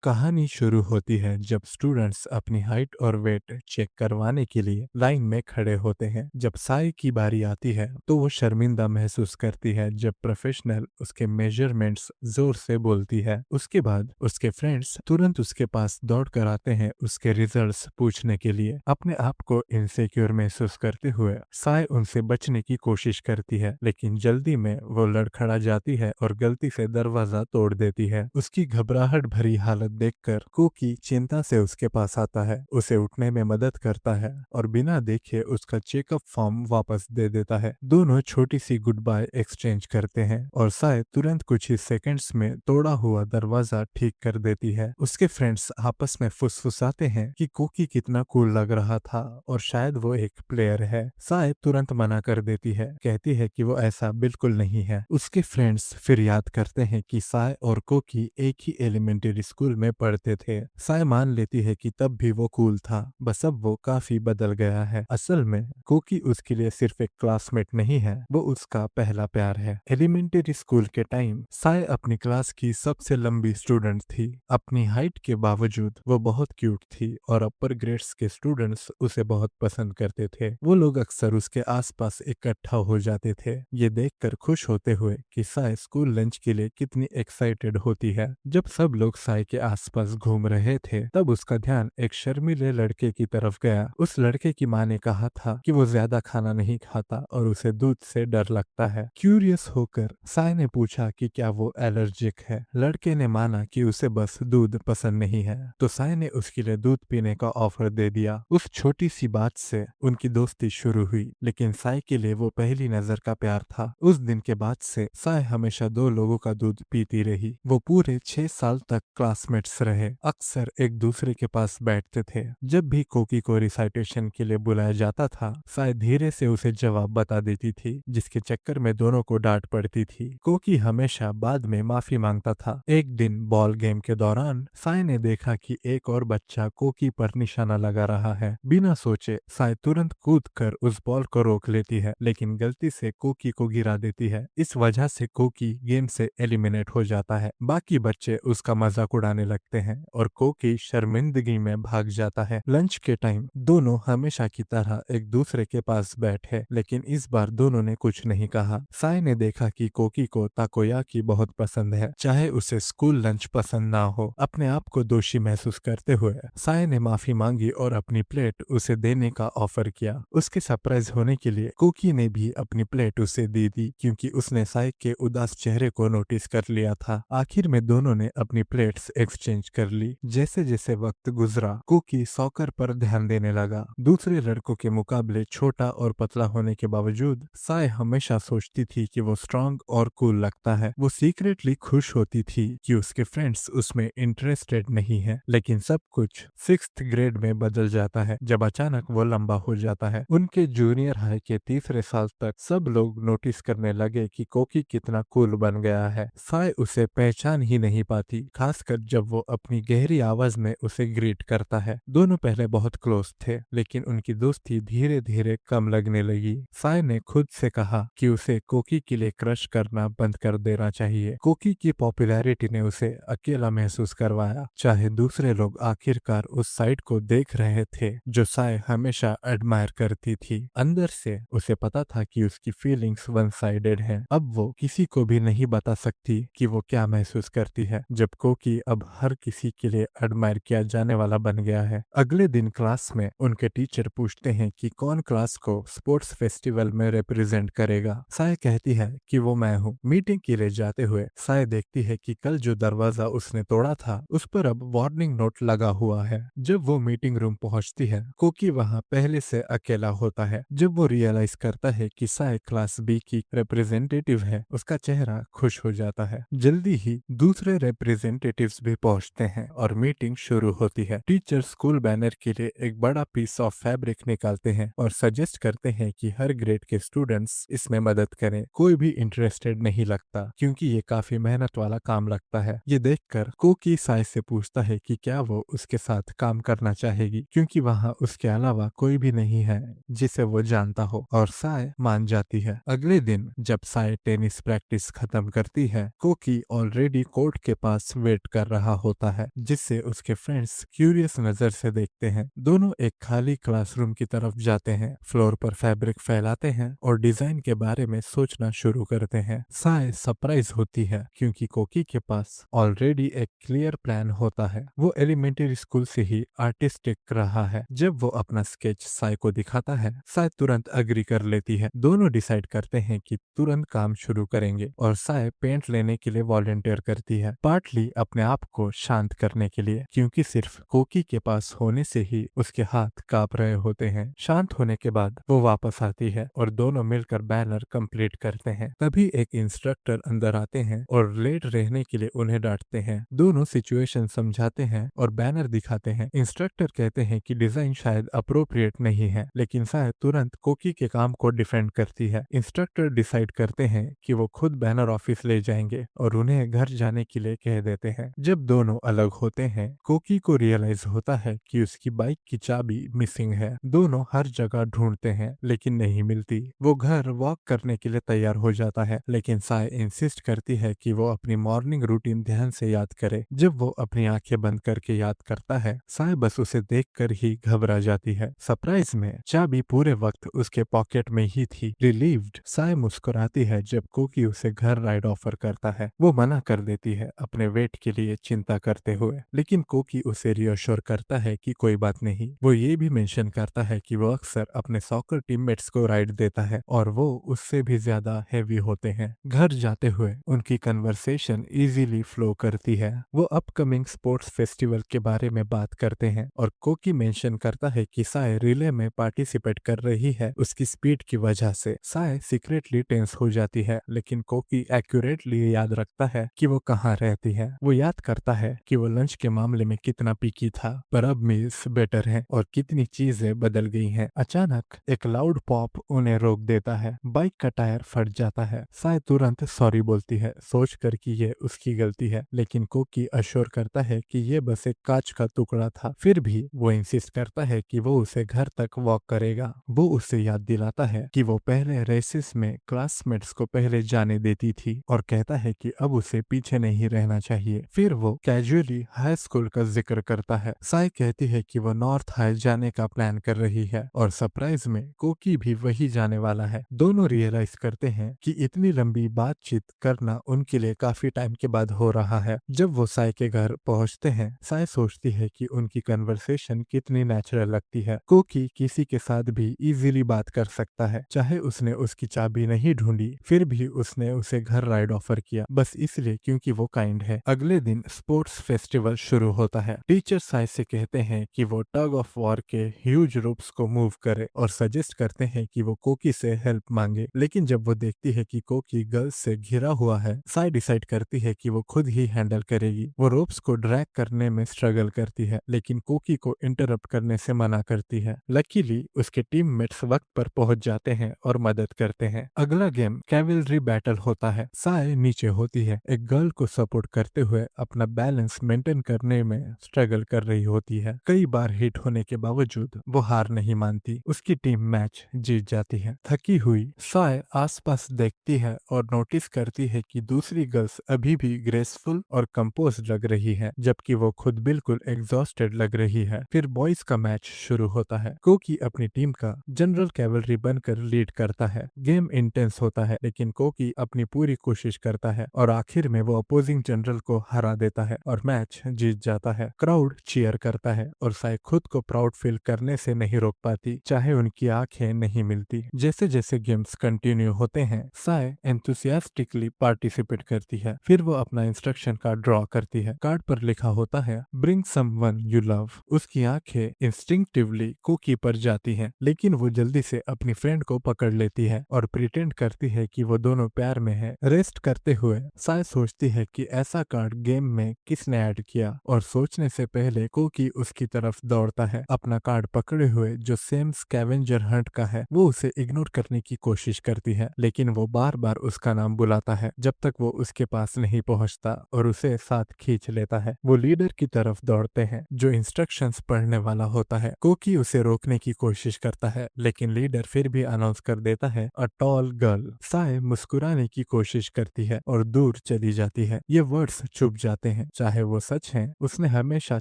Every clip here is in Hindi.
कहानी शुरू होती है जब स्टूडेंट्स अपनी हाइट और वेट चेक करवाने के लिए लाइन में खड़े होते हैं। जब साई की बारी आती है तो वो शर्मिंदा महसूस करती है जब प्रोफेशनल उसके मेजरमेंट्स जोर से बोलती है। उसके बाद उसके फ्रेंड्स तुरंत उसके पास दौड़ कर आते हैं उसके रिजल्ट्स पूछने के लिए। अपने आप को इनसिक्योर महसूस करते हुए साई उनसे बचने की कोशिश करती है, लेकिन जल्दी में वो लड़खड़ा जाती है और गलती से दरवाजा तोड़ देती है। उसकी घबराहट भरी हालत देखकर कुकी चिंता से उसके पास आता है, उसे उठने में मदद करता है और बिना देखे उसका चेकअप फॉर्म वापस दे देता है। दोनों छोटी सी गुड बाय एक्सचेंज करते हैं और साय तुरंत कुछ ही सेकंड्स में तोड़ा हुआ दरवाजा ठीक कर देती है। उसके फ्रेंड्स आपस में फुसफुसाते हैं कि कुकी कितना कूल लग रहा था और शायद वो एक प्लेयर है। साय तुरंत मना कर देती है, कहती है कि वो ऐसा बिल्कुल नहीं है। उसके फ्रेंड्स फिर याद करते हैं कि साय और कोकी एक ही एलिमेंट्री स्कूल में पढ़ते थे। साय मान लेती है कि तब भी वो कूल था, बस अब वो काफी बदल गया है। असल में कोकी उसके लिए सिर्फ एक क्लासमेट नहीं है, वो उसका पहला प्यार है। एलिमेंट्री स्कूल के टाइम साय अपनी क्लास की सबसे लंबी स्टूडेंट थी। अपनी हाइट के बावजूद वो बहुत क्यूट थी और अपर ग्रेड्स के स्टूडेंट्स उसे बहुत पसंद करते थे। वो लोग अक्सर उसके आसपास इकट्ठा हो जाते थे, ये देखकर खुश होते हुए कि साय स्कूल लंच के लिए कितनी एक्साइटेड होती है। जब सब लोग साय के आसपास घूम रहे थे तब उसका ध्यान एक शर्मीले लड़के की तरफ गया। उस लड़के की माँ ने कहा था कि वो ज्यादा खाना नहीं खाता और उसे दूध से डर लगता है। क्यूरियस होकर साय ने पूछा कि क्या वो एलर्जिक है। लड़के ने माना कि उसे बस दूध पसंद नहीं है, तो साय ने उसके लिए दूध पीने का ऑफर दे दिया। उस छोटी सी बात से उनकी दोस्ती शुरू हुई, लेकिन साय के लिए वो पहली नजर का प्यार था। उस दिन के बाद से साय हमेशा दो लोगों का दूध पीती रही। वो पूरे 6 साल तक क्लासमेट्स रहे, अक्सर एक दूसरे के पास बैठते थे। जब भी कोकी को रिसाइटेशन के लिए बुलाया जाता था साय धीरे से उसे जवाब बता देती थी, जिसके चक्कर में दोनों को डांट पड़ती थी। कोकी हमेशा बाद में माफी मांगता था। एक दिन बॉल गेम के दौरान साय ने देखा कि एक और बच्चा कोकी पर निशाना लगा रहा है। बिना सोचे साय तुरंत कूद कर उस बॉल को रोक लेती है, लेकिन गलती से कोकी को गिरा देती है। इस वजह से कोकी गेम से एलिमिनेट हो जाता है। बाकी बच्चे उसका मजाक उड़ाने लगते हैं और कोकी शर्मिंदगी में भाग जाता है। लंच के टाइम दोनों हमेशा की तरह एक दूसरे के पास बैठे, लेकिन इस बार दोनों ने कुछ नहीं कहा। साय ने देखा कि कोकी को ताकोयाकी बहुत पसंद है, चाहे उसे स्कूल लंच पसंद ना हो। अपने आप को दोषी महसूस करते हुए साय ने माफी मांगी और अपनी प्लेट उसे देने का ऑफर किया। उसके सरप्राइज होने के लिए कोकी ने भी अपनी प्लेट उसे दे दी, क्योंकि उसने साय के उदास चेहरे को नोटिस कर लिया था। आखिर में दोनों ने अपनी प्लेट्स एक्सचेंज कर ली। जैसे जैसे वक्त गुजरा कोकी सॉकर पर ध्यान देने लगा। दूसरे लड़कों के मुकाबले छोटा और पतला होने के बावजूद साय हमेशा सोचती थी कि वो स्ट्रांग और कूल लगता है। वो सीक्रेटली खुश होती थी कि उसके फ्रेंड्स उसमें इंटरेस्टेड नहीं है, लेकिन सब कुछ 6th ग्रेड में बदल जाता है जब अचानक वो लंबा हो जाता है। उनके जूनियर हाई के तीसरे साल तक सब लोग नोटिस करने लगे कि कोकी कितना कूल बन गया है। साय उसे पहचान ही नहीं पाती, खासकर जब वो अपनी गहरी आवाज में उसे ग्रीट करता है। दोनों पहले बहुत क्लोज थे, लेकिन उनकी दोस्ती धीरे धीरे कम लगने लगी। साय ने खुद से कहा कि उसे कोकी के लिए क्रश करना बंद कर देना चाहिए। कोकी की पॉपुलैरिटी ने उसे अकेला महसूस करवाया, चाहे दूसरे लोग आखिरकार उस साइड को देख रहे थे जो साय हमेशा एडमायर करती थी। अंदर से उसे पता था कि उसकी फीलिंग्स वन साइडेड है। अब वो किसी को भी नहीं बता सकती कि वो क्या महसूस करती है, जब कोकी अब हर किसी के लिए एडमायर किया जाने वाला बन गया है। अगले दिन क्लास में उनके टीचर पूछते हैं कि कौन क्लास को स्पोर्ट्स फेस्टिवल में रिप्रेजेंट करेगा। साय कहती है कि वो मैं हूँ। मीटिंग के लिए जाते हुए साय देखती है कि कल जो दरवाजा उसने तोड़ा था उस पर अब वार्निंग नोट लगा हुआ है। जब वो मीटिंग रूम पहुंचती है कोकी वहां पहले से अकेला होता है। जब वो रियलाइज करता है कि साय क्लास बी की रिप्रेजेंटेटिव है उसका चेहरा खुश हो जाता है। जल्दी ही दूसरे रिप्रेजेंटेटिव्स भी पहुंचते हैं और मीटिंग शुरू होती है। टीचर स्कूल बैनर के लिए एक बड़ा पीस ऑफ फैब्रिक निकालते हैं और सजेस्ट करते हैं कि हर ग्रेड के स्टूडेंट्स इसमें मदद करें। कोई भी इंटरेस्टेड नहीं लगता, क्योंकि ये काफी मेहनत वाला काम लगता है। ये देखकर कोकी साय से पूछता है कि क्या वो उसके साथ काम करना चाहेगी, क्योंकि वहाँ उसके अलावा कोई भी नहीं है जिसे वो जानता हो, और साय मान जाती है। अगले दिन जब साय टेनिस प्रैक्टिस खत्म करती है कोकी ऑलरेडी कोर्ट के पास वेट कर रहा रहा होता है, जिससे उसके फ्रेंड्स क्यूरियस नजर से देखते हैं। दोनों एक खाली क्लासरूम की तरफ जाते हैं, फ्लोर पर फैब्रिक फैलाते हैं और डिजाइन के बारे में सोचना शुरू करते हैं। साय सरप्राइज होती है क्योंकि कोकी के पास ऑलरेडी एक क्लियर प्लान होता है। वो एलिमेंट्री स्कूल से ही आर्टिस्टिक रहा है। जब वो अपना स्केच साय को दिखाता है, साय तुरंत अग्री कर लेती है। दोनों डिसाइड करते हैं कि तुरंत काम शुरू करेंगे और साय पेंट लेने के लिए वॉलंटियर करती है, पार्टली अपने आप को शांत करने के लिए, क्योंकि सिर्फ कोकी के पास होने से ही उसके हाथ कांप रहे होते हैं। शांत होने के बाद वो वापस आती है और दोनों मिलकर बैनर कंप्लीट करते हैं। तभी एक इंस्ट्रक्टर अंदर आते हैं और लेट रहने के लिए उन्हें डांटते हैं। दोनों सिचुएशन समझाते हैं और बैनर दिखाते हैं। इंस्ट्रक्टर कहते हैं कि डिजाइन शायद अप्रोप्रिएट नहीं है, लेकिन शायद तुरंत कोकी के काम को डिफेंड करती है। इंस्ट्रक्टर डिसाइड करते हैं कि वो खुद बैनर ऑफिस ले जाएंगे और उन्हें घर जाने के लिए कह देते हैं। जब दोनों अलग होते हैं, कोकी को रियलाइज होता है कि उसकी बाइक की चाबी मिसिंग है। दोनों हर जगह ढूंढते हैं लेकिन नहीं मिलती। वो घर वॉक करने के लिए तैयार हो जाता है, लेकिन साय इंसिस्ट करती है कि वो अपनी मॉर्निंग रूटीन ध्यान से याद करे। जब वो अपनी आंखें बंद करके याद करता है, साय बस उसे देखकर ही घबरा जाती है। सरप्राइज में चाबी पूरे वक्त उसके पॉकेट में ही थी। रिलीव्ड साय मुस्कुराती है जब कोकी उसे घर राइड ऑफर करता है। वो मना कर देती है अपने वेट के लिए चिंता करते हुए, लेकिन कोकी उसे रियोश्योर करता है कि कोई बात नहीं। वो ये भी मेंशन करता है कि वो अक्सर अपने सॉकर टीममेट्स को राइड देता है और वो उससे भी ज्यादा हैवी होते हैं। घर जाते हुए उनकी कन्वर्सेशन इजीली फ्लो करती है। वो अपकमिंग स्पोर्ट्स फेस्टिवल के बारे में बात करते हैं और कोकी मेंशन करता है कि साय रिले में पार्टिसिपेट कर रही है उसकी स्पीड की वजह से। साय सीक्रेटली टेंस हो जाती है, लेकिन कोकी एक्यूरेटली याद रखता है कि वो कहाँ रहती है। वो याद करता है कि वो लंच के मामले में कितना पीकी था, पर अब मील्स बेटर है और कितनी चीजें बदल गई हैं। अचानक एक लाउड पॉप उन्हें रोक देता है। बाइक का टायर फट जाता है। साय तुरंत सॉरी बोलती है, सोचकर कि ये उसकी गलती है, लेकिन कोकी अश्योर करता है कि ये बस एक कांच का टुकड़ा था। फिर भी वो इंसिस्ट करता है कि वो उसे घर तक वॉक करेगा। वो उसे याद दिलाता है कि वो पहले रेसेस में क्लासमेट्स को पहले जाने देती थी और कहता है कि अब उसे पीछे नहीं रहना चाहिए। फिर वो कैजुअली हाई स्कूल का जिक्र करता है। साय कहती है कि वो नॉर्थ हाई जाने का प्लान कर रही है और सरप्राइज में कोकी भी वही जाने वाला है। दोनों रियलाइज करते हैं कि इतनी लंबी बातचीत करना उनके लिए काफी टाइम के बाद हो रहा है। जब वो साय के घर पहुंचते हैं, साय सोचती है कि उनकी कन्वर्सेशन कितनी नेचुरल लगती है। कोकी किसी के साथ भी इजीली बात कर सकता है, चाहे उसने उसकी चाबी नहीं ढूंढी, फिर भी उसने उसे घर राइड ऑफर किया, बस इसलिए क्योंकि वो काइंड है। अगले दिन स्पोर्ट्स फेस्टिवल शुरू होता है। टीचर साय से कहते हैं कि वो टग ऑफ वॉर के ह्यूज रोप्स को मूव करे और सजेस्ट करते हैं कि वो कोकी से हेल्प मांगे, लेकिन जब वो देखती है कि कोकी गर्ल्स से घिरा हुआ है, साय डिसाइड करती है कि वो खुद ही हैंडल करेगी। वो रोप्स को ड्रैग करने में स्ट्रगल करती है, लेकिन कोकी को इंटरप्ट करने से मना करती है। लकीली उसके टीममेट्स वक्त पर पहुंच जाते हैं और मदद करते हैं। अगला गेम कैवलरी बैटल होता है। साय नीचे होती है, एक गर्ल को सपोर्ट करते हुए अपना बैलेंस मेंटेन करने में स्ट्रगल कर रही होती है। कई बार हिट होने के बावजूद वो हार नहीं मानती। उसकी टीम मैच जीत जाती है। थकी हुई साय आसपास देखती है और नोटिस करती है कि दूसरी गर्ल्स अभी भी ग्रेसफुल और कंपोज्ड लग रही है, जबकि वो खुद बिल्कुल एग्जॉस्टेड लग रही है। फिर बॉयज का मैच शुरू होता है। कोकी अपनी टीम का जनरल कैवलरी बनकर लीड करता है। गेम इंटेंस होता है, लेकिन कोकी अपनी पूरी कोशिश करता है और आखिर में वो अपोजिंग जनरल को हरा देता है और मैच जीत जाता है। क्राउड चीयर करता है और साय खुद को प्राउड फील करने से नहीं रोक पाती, चाहे उनकी आंखें नहीं मिलती। जैसे जैसे गेम्स कंटिन्यू होते हैं, साय एंथुसियास्टिकली पार्टिसिपेट करती है। फिर वो अपना इंस्ट्रक्शन कार्ड ड्रॉ करती है। कार्ड पर लिखा होता है ब्रिंग समवन यू लव। उसकी आंखें इंस्टिंक्टिवली कोकी पर जाती हैं, लेकिन वो जल्दी से अपनी फ्रेंड को पकड़ लेती है और प्रिटेंड करती है कि वो दोनों प्यार में है। रेस्ट करते हुए साय सोचती है कि ऐसा कार्ड गेम में किसने ऐड किया, और सोचने से पहले कोकी उसकी तरफ दौड़ता है। अपना कार्ड पकड़े हुए जो सेम स्कैवेंजर हंट का है, वो उसे इग्नोर करने की कोशिश करती है, लेकिन वो बार बार उसका नाम बुलाता है जब तक वो उसके पास नहीं पहुंचता और उसे साथ खींच लेता है। वो लीडर की तरफ दौड़ते हैं जो इंस्ट्रक्शंस पढ़ने वाला होता है। कोकी उसे रोकने की कोशिश करता है, लेकिन लीडर फिर भी अनाउंस कर देता है अ टॉल गर्ल। साय मुस्कुराने की कोशिश करती है और दूर चली जाती है। ये वर्ड्स चुप जाते हैं। हैं, चाहे वो सच है। उसने हमेशा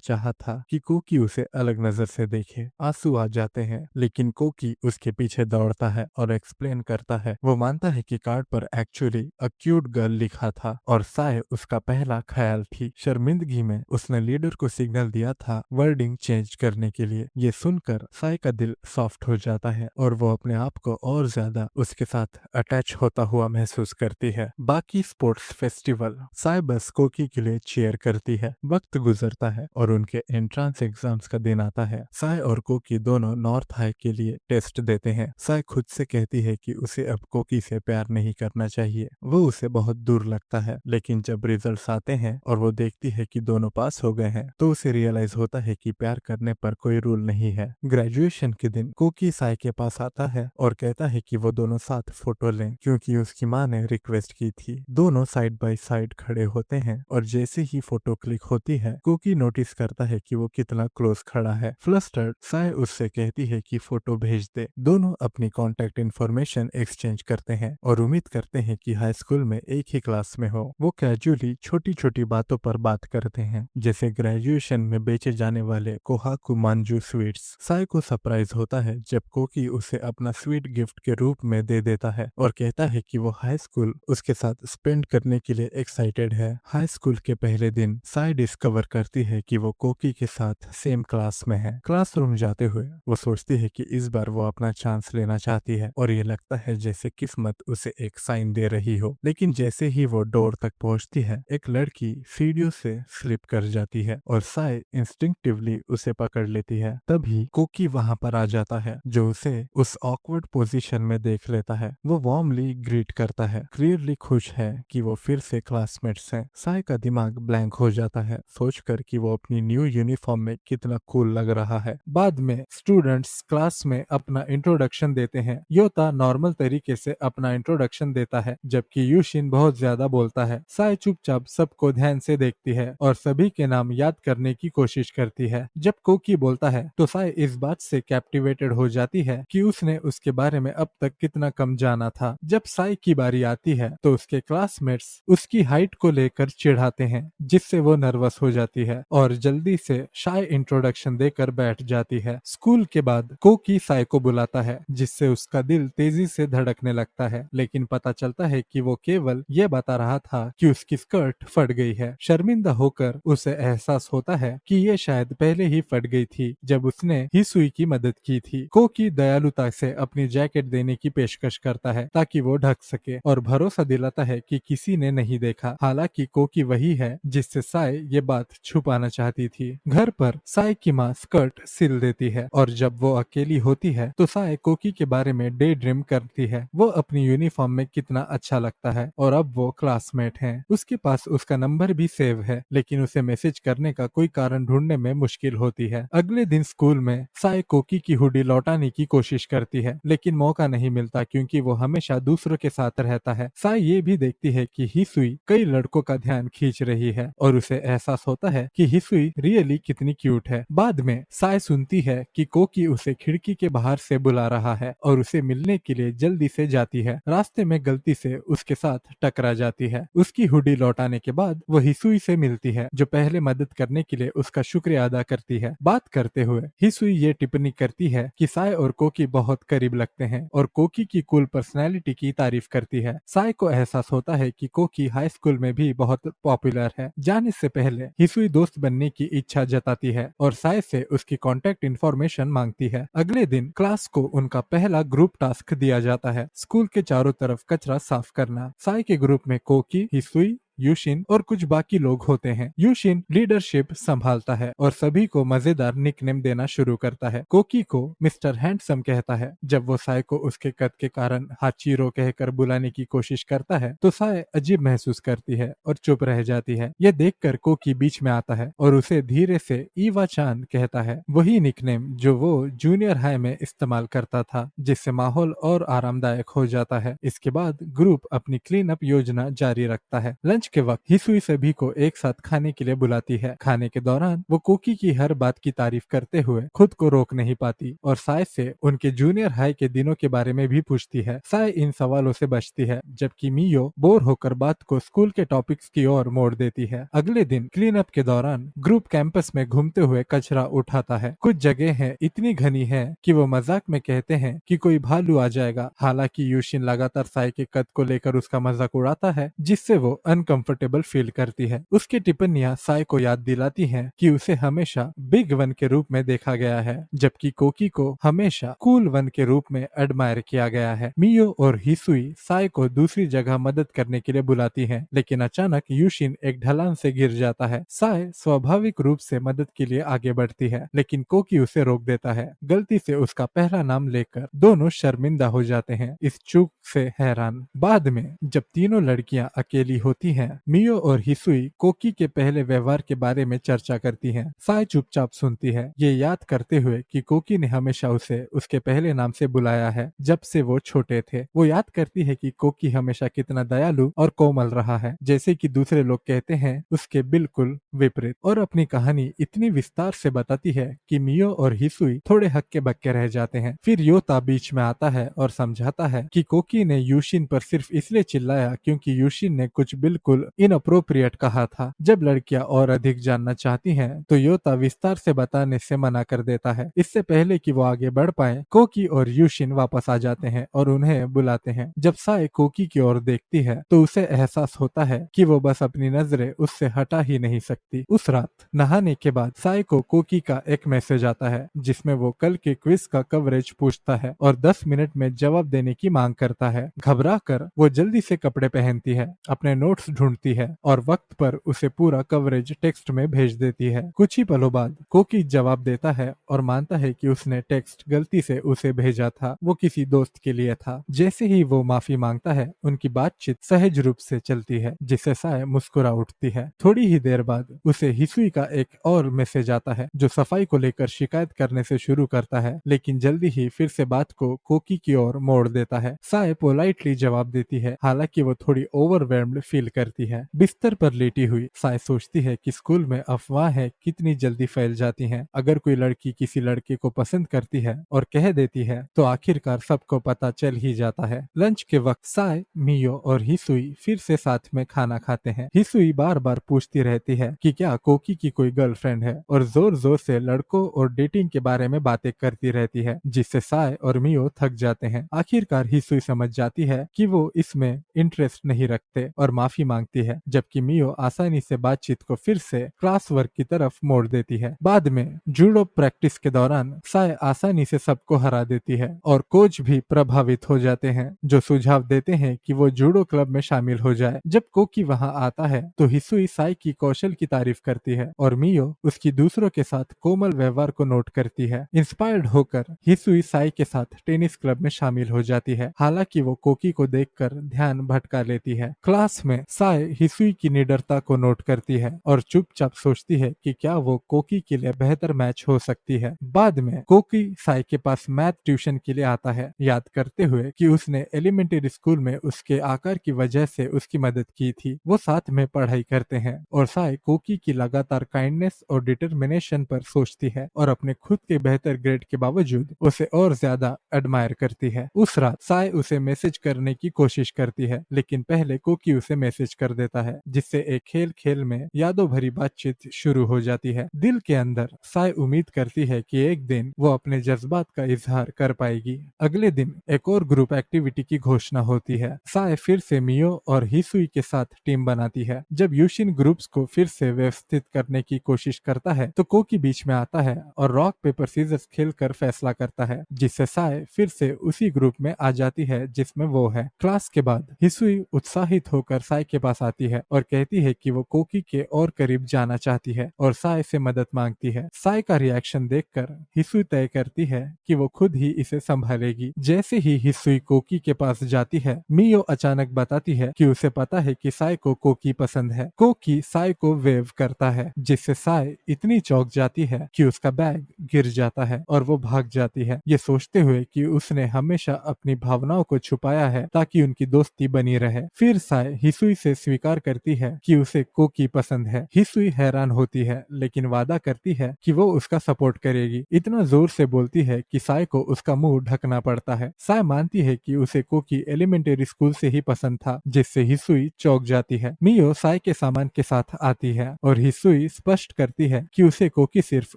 चाहा था कि कोकी उसे अलग नजर से देखे। आंसू आ जाते हैं, लेकिन कोकी उसके पीछे दौड़ता है और एक्सप्लेन करता है। वो मानता है कि कार्ड पर एक्चुअली अ क्यूट गर्ल लिखा था और साय उसका पहला ख्याल थी। शर्मिंदगी में उसने लीडर को सिग्नल दिया था वर्डिंग चेंज करने के लिए। ये सुनकर साय का दिल सॉफ्ट हो जाता है और वो अपने आप को और ज्यादा उसके साथ अटैच होता हुआ महसूस करती है। बाकी स्पोर्ट्स फेस्टिवल, साय बस कोकी के लिए चीयर करती है। वक्त गुजरता है और उनके एंट्रेंस एग्जाम्स का दिन आता है। साय और कोकी दोनों नॉर्थ हाई के लिए टेस्ट देते हैं। साय खुद से कहती है कि उसे अब कोकी से प्यार नहीं करना चाहिए, वो उसे बहुत दूर लगता है। लेकिन जब रिजल्ट्स आते हैं और वो देखती है कि दोनों पास हो गए हैं, तो उसे रियलाइज होता है कि प्यार करने पर कोई रूल नहीं है। ग्रेजुएशन के दिन कोकी साय के पास आता है और कहता है कि वो दोनों साथ फोटो लें, क्योंकि उसकी माँ ने रिक्वेस्ट की थी। दोनों साइड बाय साइड खड़े होते हैं और जैसे ही फोटो क्लिक होती है, कोकी नोटिस करता है कि वो कितना क्लोज खड़ा है। फ्लस्टर्ड साय उससे कहती है कि फोटो भेज दे। दोनों अपनी कॉन्टेक्ट इन्फॉर्मेशन एक्सचेंज करते हैं और उम्मीद करते हैं कि हाई स्कूल में एक ही क्लास में हो। वो कैजुअली छोटी छोटी बातों पर बात करते हैं, जैसे ग्रेजुएशन में बेचे जाने वाले कोहाकू मांजू स्वीट्स। साय को सरप्राइज होता है जब कोकी उसे अपना स्वीट गिफ्ट के रूप में दे देता है और कहता है कि वो हाई स्कूल उसके साथ स्पेंड करने के लिए एक्साइटेड है। हाई स्कूल के पहले दिन साय डिस्कवर करती है कि वो कोकी के साथ सेम क्लास में है। क्लासरूम जाते हुए वो सोचती है कि इस बार वो अपना चांस लेना चाहती है और ये लगता है जैसे किस्मत उसे एक साइन दे रही हो। लेकिन जैसे ही वो डोर तक पहुंचती है, एक लड़की सीढ़ियों से स्लिप कर जाती है और साय इंस्टिंक्टिवली उसे पकड़ लेती है। तभी कोकी वहां पर आ जाता है, जो उसे उस ऑकवर्ड पोजीशन में देख लेता है। वो वार्मली ग्रीट करता है, क्लियरली खुश है कि वो फिर से क्लासमेट्स हैं। साय का दिमाग ब्लैंक हो जाता है, सोचकर कि वो अपनी न्यू यूनिफॉर्म में कितना कूल लग रहा है। बाद में स्टूडेंट्स क्लास में अपना इंट्रोडक्शन देते हैं। योता नॉर्मल तरीके से अपना इंट्रोडक्शन देता है, जबकि यूशिन बहुत ज्यादा बोलता है। साय चुपचाप सबको ध्यान से देखती है और सभी के नाम याद करने की कोशिश करती है। जब कोकी बोलता है तो साय इस बात से कैप्टिवेटेड हो जाती है कि उसने उसके बारे में अब तक कितना कम जाना था। जब साय की बारी आती है तो उसके क्लासमेट्स उसकी हाइट को लेकर चिढ़ाते हैं, जिससे वो नर्वस हो जाती है और जल्दी से शाय इंट्रोडक्शन देकर बैठ जाती है। स्कूल के बाद कोकी साय को बुलाता है, जिससे उसका दिल तेजी से धड़कने लगता है, लेकिन पता चलता है कि वो केवल ये बता रहा था कि उसकी स्कर्ट फट गई है। शर्मिंदा होकर उसे एहसास होता है कि ये शायद पहले ही फट गई थी जब उसने हिसुई की मदद की थी। कोकी दयालुता से अपनी जैकेट देने की पेशकश करता है ताकि वो ढक सके और भरोसा दिलाता है कि किसी ने नहीं देखा। हालांकि कोकी वही है जिससे साय ये बात छुपाना चाहती थी। घर पर साय की माँ स्कर्ट सिल देती है और जब वो अकेली होती है तो साय कोकी के बारे में डे ड्रीम करती है। वो अपनी यूनिफॉर्म में कितना अच्छा लगता है और अब वो क्लासमेट हैं। उसके पास उसका नंबर भी सेव है, लेकिन उसे मैसेज करने का कोई कारण ढूंढने में मुश्किल होती है। अगले दिन स्कूल में साय कोकी की हुडी लौटाने की कोशिश करती है, लेकिन मौका नहीं मिलता क्योंकि वो हमेशा दूसरों के साथ रहता है। साय ये भी देखती है कि हिसुई कई लड़कों का ध्यान खींच रही है और उसे एहसास होता है कि हिसुई रियली कितनी क्यूट है। बाद में साय सुनती है कि कोकी उसे खिड़की के बाहर से बुला रहा है और उसे मिलने के लिए जल्दी से जाती है। रास्ते में गलती से उसके साथ टकरा जाती है। उसकी हुडी लौटाने के बाद वो हिसुई से मिलती है, जो पहले मदद करने के लिए उसका शुक्रिया अदा करती है। बात करते हुए हिसुई ये टिप्पणी करती है कि साय और कोकी बहुत करीब लगते हैं और कोकी की कूल पर्सनैलिटी की तारीफ करती है। साय को एहसास होता है कि कोकी हाई स्कूल में भी बहुत पॉपुलर है। जाने से पहले हिसुई दोस्त बनने की इच्छा जताती है और साय से उसकी कॉन्टेक्ट इन्फॉर्मेशन मांगती है। अगले दिन क्लास को उनका पहला ग्रुप टास्क दिया जाता है, स्कूल के चारों तरफ कचरा साफ करना। साय के ग्रुप में कोकी, हिसुई, यूशिन और कुछ बाकी लोग होते हैं। यूशिन लीडरशिप संभालता है और सभी को मजेदार निकनेम देना शुरू करता है। कोकी को मिस्टर हैंडसम कहता है। जब वो साय को उसके कद के कारण हाचिरो कहकर बुलाने की कोशिश करता है तो साय अजीब महसूस करती है और चुप रह जाती है। यह देखकर कोकी बीच में आता है और उसे धीरे से ईवा चान कहता है, वही निकनेम जो वो जूनियर हाई में इस्तेमाल करता था, जिससे माहौल और आरामदायक हो जाता है। इसके बाद ग्रुप अपनी क्लीन अप योजना जारी रखता है। लंच लंच के वक्त हिसुई सभी को एक साथ खाने के लिए बुलाती है। खाने के दौरान वो कोकी की हर बात की तारीफ करते हुए खुद को रोक नहीं पाती और साय से उनके जूनियर हाई के दिनों के बारे में भी पूछती है। साय इन सवालों से बचती है, जबकि मियो बोर होकर बात को स्कूल के टॉपिक्स की ओर मोड़ देती है। अगले दिन क्लीन अप के दौरान ग्रुप कैंपस में घूमते हुए कचरा उठाता है। कुछ जगह है इतनी घनी है कि वो मजाक में कहते हैं कि कोई भालू आ जाएगा। हालांकि यूशिन लगातार साय के कद को लेकर उसका मजाक उड़ाता है, जिससे वो अनकंफर्टेबल फील करती है। उसकी टिप्पणियां साय को याद दिलाती हैं कि उसे हमेशा बिग वन के रूप में देखा गया है, जबकि कोकी को हमेशा कूल वन के रूप में एडमायर किया गया है। मियो और हिसुई साय को दूसरी जगह मदद करने के लिए बुलाती हैं, लेकिन अचानक यूशिन एक ढलान से गिर जाता है। साय स्वाभाविक रूप से मदद के लिए आगे बढ़ती है, लेकिन कोकी उसे रोक देता है। गलती से उसका पहला नाम लेकर दोनों शर्मिंदा हो जाते हैं, इस चूक से हैरान। बाद में जब तीनों लड़कियां अकेली होती हैं, मियो और हिसुई कोकी के पहले व्यवहार के बारे में चर्चा करती हैं। साय चुपचाप सुनती है, ये याद करते हुए कि कोकी ने हमेशा उसे उसके पहले नाम से बुलाया है जब से वो छोटे थे। वो याद करती है कि कोकी हमेशा कितना दयालु और कोमल रहा है, जैसे कि दूसरे लोग कहते हैं, उसके बिल्कुल विपरीत। और अपनी कहानी इतनी विस्तार से बताती है कि मियो और हिसुई थोड़े हक्के बक्के रह जाते हैं। फिर योता बीच में आता है और समझाता है कि कोकी ने यूशिन पर सिर्फ इसलिए चिल्लाया क्योंकि यूशिन ने कुछ बिल्कुल इनअप्रोप्रिएट कहा था। जब लड़कियां और अधिक जानना चाहती हैं, तो योता विस्तार से बताने से मना कर देता है। इससे पहले कि वो आगे बढ़ पाए, कोकी और यूशिन वापस आ जाते हैं और उन्हें बुलाते हैं। जब साय कोकी की ओर देखती है तो उसे एहसास होता है कि वो बस अपनी नजरें उससे हटा ही नहीं सकती। उस रात नहाने के बाद साय को कोकी का एक मैसेज आता है, जिसमें वो कल के क्विज का कवरेज पूछता है और 10 मिनट में जवाब देने की मांग करता है। घबरा कर वो जल्दी से कपड़े पहनती है, अपने नोट्स ढूंढती है और वक्त पर उसे पूरा कवरेज टेक्स्ट में भेज देती है। कुछ ही पलों बाद कोकी जवाब देता है और मानता है कि उसने टेक्स्ट गलती से उसे भेजा था, वो किसी दोस्त के लिए था। जैसे ही वो माफी मांगता है, उनकी बातचीत सहज रूप से चलती है, जिससे साय मुस्कुरा उठती है। थोड़ी ही देर बाद उसे हिसुई का एक और मैसेज आता है, जो सफाई को लेकर शिकायत करने से शुरू करता है, लेकिन जल्दी ही फिर से बात को कोकी की ओर मोड़ देता है। साय पोलाइटली जवाब देती है, हालांकि वो थोड़ी ओवरवेल्म्ड फील करती है। बिस्तर पर लेटी हुई साय सोचती है कि स्कूल में अफवाहें कितनी जल्दी फैल जाती हैं। अगर कोई लड़की किसी लड़के को पसंद करती है और कह देती है, तो आखिरकार सबको पता चल ही जाता है। लंच के वक्त साय, मियो और हिसुई फिर से साथ में खाना खाते हैं। हिसुई बार बार पूछती रहती है कि क्या कोकी की कोई गर्लफ्रेंड है और जोर जोर से लड़कों और डेटिंग के बारे में बातें करती रहती है, जिससे साय और मियो थक जाते हैं। आखिरकार हिसुई समझ जाती है कि वो इसमें इंटरेस्ट नहीं रखते और माफी मांगती है, जबकि मियो आसानी से बातचीत को फिर से क्लास वर्क की तरफ मोड़ देती है। बाद में जूडो प्रैक्टिस के दौरान साय आसानी से सबको हरा देती है और कोच भी प्रभावित हो जाते हैं, जो सुझाव देते हैं कि वो जूडो क्लब में शामिल हो जाए। जब कोकी वहां आता है, तो हिसुई साय की कौशल की तारीफ करती है और मियो उसकी दूसरों के साथ कोमल व्यवहार को नोट करती है। इंस्पायर्ड होकर हिसुई साय के साथ टेनिस क्लब में शामिल हो जाती है, हालांकि वो कोकी को देखकर ध्यान भटका लेती है। क्लास में साय हिसुई की निडरता को नोट करती है और चुपचाप सोचती है कि क्या वो कोकी के लिए बेहतर मैच हो सकती है। बाद में कोकी साय के पास मैथ ट्यूशन के लिए आता है, याद करते हुए कि उसने एलिमेंट्री स्कूल में उसके आकार की वजह से उसकी मदद की थी। वो साथ में पढ़ाई करते हैं और साय कोकी की लगातार काइंडनेस और डिटर्मिनेशन पर सोचती है और अपने खुद के बेहतर ग्रेड के बावजूद उसे और ज्यादा एडमायर करती है। उस रात साय उसे मैसेज करने की कोशिश करती है, लेकिन पहले कोकी उसे मैसेज कर देता है, जिससे एक खेल खेल में यादों भरी बातचीत शुरू हो जाती है। दिल के अंदर साय उम्मीद करती है कि एक दिन वो अपने जज्बात का इजहार कर पाएगी। अगले दिन एक और ग्रुप एक्टिविटी की घोषणा होती है। साय फिर से मियो और हिसुई के साथ टीम बनाती है। जब यूशिन ग्रुप्स को फिर से व्यवस्थित करने की कोशिश करता है, तो कोकी बीच में आता है और रॉक पेपर सीजर्स खेलकर फैसला करता है, जिससे साय फिर से उसी ग्रुप में आ जाती है जिसमें वो है। क्लास के बाद हिसुई उत्साहित होकर साय के पास आती है और कहती है कि वो कोकी के और करीब जाना चाहती है और साय से मदद मांगती है। साय का रिएक्शन देखकर हिसुई तय करती है कि वो खुद ही इसे संभालेगी। जैसे ही हिसुई कोकी के पास जाती है, मियो अचानक बताती है कि उसे पता है कि साय को कोकी पसंद है। कोकी साय को वेव करता है, जिससे साय इतनी चौंक जाती है कि उसका बैग गिर जाता है और वो भाग जाती है, ये सोचते हुए कि उसने हमेशा अपनी भावनाओं को छुपाया है ताकि उनकी दोस्ती बनी रहे। फिर साय हिसुई से उसे स्वीकार करती है कि उसे कोकी पसंद है। हिसुई हैरान होती है लेकिन वादा करती है कि वो उसका सपोर्ट करेगी। इतना जोर से बोलती है कि साय को उसका मुंह ढकना पड़ता है। साय मानती है कि उसे कोकी एलिमेंटरी स्कूल से ही पसंद था, जिससे हिसुई चौंक जाती है। मियो साय के सामान के साथ आती है और हिसुई स्पष्ट करती है कि उसे कोकी सिर्फ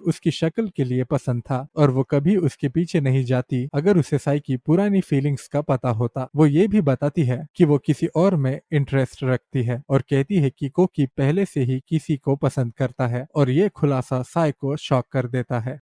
उसकी शक्ल के लिए पसंद था और वो कभी उसके पीछे नहीं जाती। अगर उसे साय की पुरानी फीलिंग्स का पता होता। वो ये भी बताती है कि वो किसी और में इंटरेस्ट रखती है और कहती है कि कोकी पहले से ही किसी को पसंद करता है और ये खुलासा साय को शॉक कर देता है।